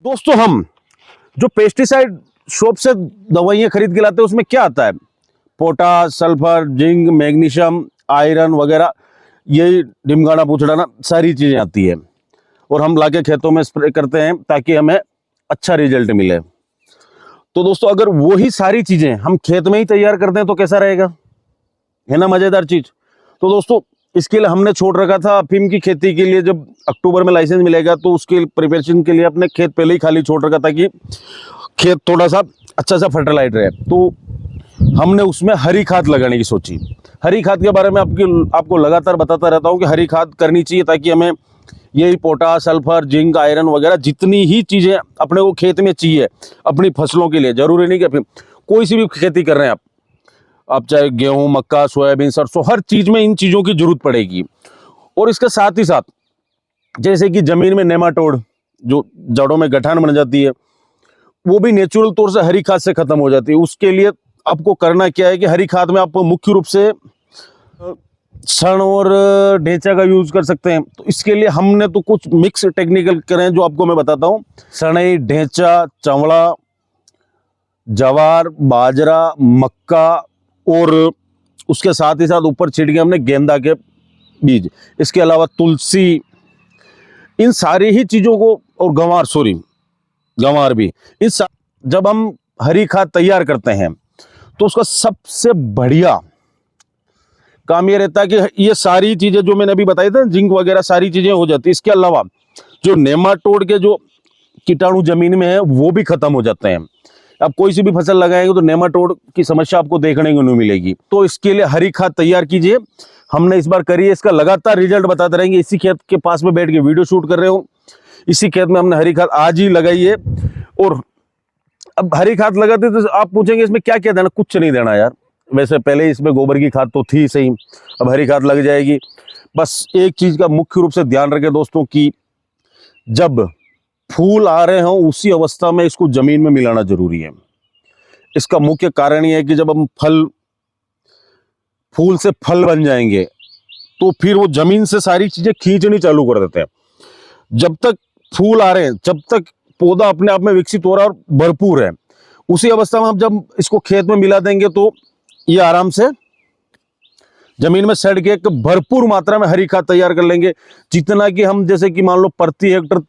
दोस्तों, हम जो पेस्टिसाइड शॉप से दवाइयाँ खरीद के लाते हैं उसमें क्या आता है? Potash, sulphur, zinc, magnesium, iron वगैरह, यही ढिमगाना पूछड़ाना सारी चीज़ें आती है और हम लाके खेतों में स्प्रे करते हैं ताकि हमें अच्छा रिजल्ट मिले। तो दोस्तों, अगर वही सारी चीज़ें हम खेत में ही तैयार करते हैं तो कैसा रहेगा? है ना मज़ेदार चीज़। तो दोस्तों, इसके लिए हमने छोड़ रखा था अफीम की खेती के लिए। जब अक्टूबर में लाइसेंस मिलेगा तो उसके प्रिपरेशन के लिए अपने खेत पहले ही खाली छोड़ रखा था कि खेत थोड़ा सा अच्छा सा फर्टिलाइज रहे। तो हमने उसमें हरी खाद लगाने की सोची। हरी खाद के बारे में आपको लगातार बताता रहता हूँ कि हरी खाद करनी चाहिए ताकि हमें यही पोटास, सल्फर, जिंक, आयरन वगैरह जितनी ही चीज़ें अपने को खेत में चाहिए अपनी फसलों के लिए। जरूरी नहीं कि फिर कोई सी भी खेती कर रहे हैं आप चाहे गेहूं, मक्का, सोयाबीन, सरसों, हर चीज़ में इन चीज़ों की जरूरत पड़ेगी। और इसके साथ ही साथ जैसे कि जमीन में नेमाटोड जो जड़ों में गठान बन जाती है, वो भी नेचुरल तौर से हरी खाद से खत्म हो जाती है। उसके लिए आपको करना क्या है कि हरी खाद में आप मुख्य रूप से सण और ढेंचा का यूज कर सकते हैं। तो इसके लिए हमने तो कुछ मिक्स टेक्निकल करें जो आपको मैं बताता हूँ। सणई, ढेंचा, चंवड़ा, जवार, बाजरा, मक्का और उसके साथ ही साथ ऊपर छिड़के हमने गेंदा के बीज। इसके अलावा तुलसी, इन सारी ही चीज़ों को, और गंवार भी। जब हम हरी खाद तैयार करते हैं तो उसका सबसे बढ़िया काम ये रहता है कि ये सारी चीज़ें जो मैंने अभी बताई थी, जिंक वगैरह सारी चीज़ें हो जाती है। इसके अलावा जो नेमाटोड के जो कीटाणु जमीन में है वो भी खत्म हो जाते हैं। आप कोई सी भी फसल लगाएंगे तो नेमाटोड की समस्या आपको देखने को नहीं मिलेगी। तो इसके लिए हरी खाद तैयार कीजिए। हमने इस बार करी है, इसका लगातार रिजल्ट बताते रहेंगे। इसी खेत के पास में बैठ के वीडियो शूट कर रहे हो, इसी खेत में हमने हरी खाद आज ही लगाई है। और अब हरी खाद लगाते तो आप पूछेंगे इसमें क्या क्या देना? कुछ नहीं देना यार। वैसे पहले इसमें गोबर की खाद तो थी सही, अब हरी खाद लग जाएगी। बस एक चीज का मुख्य रूप से ध्यान रखें दोस्तों कि जब फूल आ रहे हों उसी अवस्था में इसको जमीन में मिलाना जरूरी है। इसका मुख्य कारण यह है कि जब हम फूल से फल बन जाएंगे तो फिर वो जमीन से सारी चीजें खींचनी चालू कर देते हैं। जब तक फूल आ रहे हैं, जब तक पौधा अपने आप में विकसित हो रहा है और भरपूर है, उसी अवस्था में हम जब इसको खेत में मिला देंगे तो ये आराम से जमीन में सड़ के एक भरपूर मात्रा में हरी खाद तैयार कर लेंगे। जितना कि हम, जैसे कि मान लो प्रति हेक्टर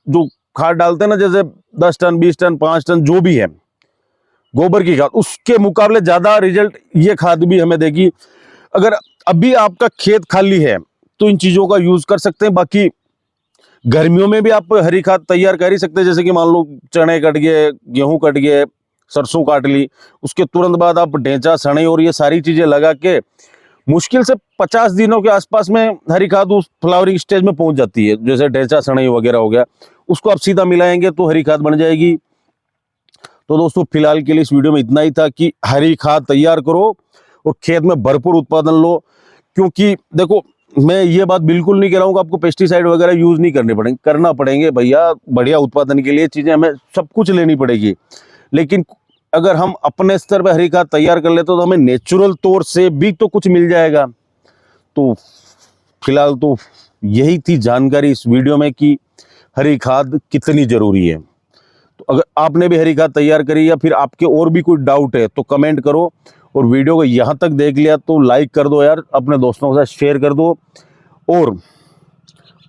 जो खाद डालते हैं ना, जैसे 10 टन, 20 टन, 5 टन जो भी है गोबर की खाद, उसके मुकाबले ज्यादा रिजल्ट ये खाद भी हमें देगी। अगर अभी आपका खेत खाली है तो इन चीजों का यूज कर सकते हैं। बाकी गर्मियों में भी आप हरी खाद तैयार कर ही सकते हैं। जैसे कि मान लो चने कट गए, गेहूं कट गए, सरसों काट ली, उसके तुरंत बाद आप ढेंचा, सणई और ये सारी चीजें लगा के मुश्किल से 50 दिनों के आसपास में हरी खाद उस फ्लावरिंग स्टेज में पहुंच जाती है। जैसे ढेंचा, सणई वगैरह हो गया, उसको आप सीधा मिलाएंगे तो हरी खाद बन जाएगी। तो दोस्तों, फिलहाल के लिए इस वीडियो में इतना ही था कि हरी खाद तैयार करो और खेत में भरपूर उत्पादन लो। क्योंकि देखो, मैं ये बात बिल्कुल नहीं कह रहा हूँ कि आपको पेस्टिसाइड वगैरह यूज नहीं करना पड़ेंगे भैया। बढ़िया उत्पादन के लिए चीजें हमें सब कुछ लेनी पड़ेगी, लेकिन अगर हम अपने स्तर पर हरी खाद तैयार कर लेते तो हमें नेचुरल तौर से भी तो कुछ मिल जाएगा। तो फिलहाल तो यही थी जानकारी इस वीडियो में कि हरी खाद कितनी जरूरी है। तो अगर आपने भी हरी खाद तैयार करी या फिर आपके और भी कोई डाउट है तो कमेंट करो। और वीडियो को यहाँ तक देख लिया तो लाइक कर दो यार, अपने दोस्तों के साथ शेयर कर दो। और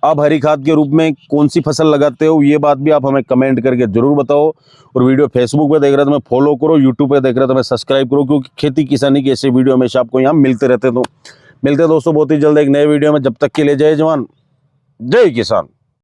आप हरी खाद के रूप में कौन सी फसल लगाते हो ये बात भी आप हमें कमेंट करके जरूर बताओ। और वीडियो फेसबुक पे देख रहे हो तो मैं फॉलो करो, यूट्यूब पे देख रहे हो तो मैं सब्सक्राइब करो, क्योंकि खेती किसानी के ऐसे वीडियो हमेशा आपको यहाँ मिलते रहते। तो मिलते दोस्तों बहुत ही जल्द एक नए वीडियो में। जब तक के लिए जय जवान, जय किसान।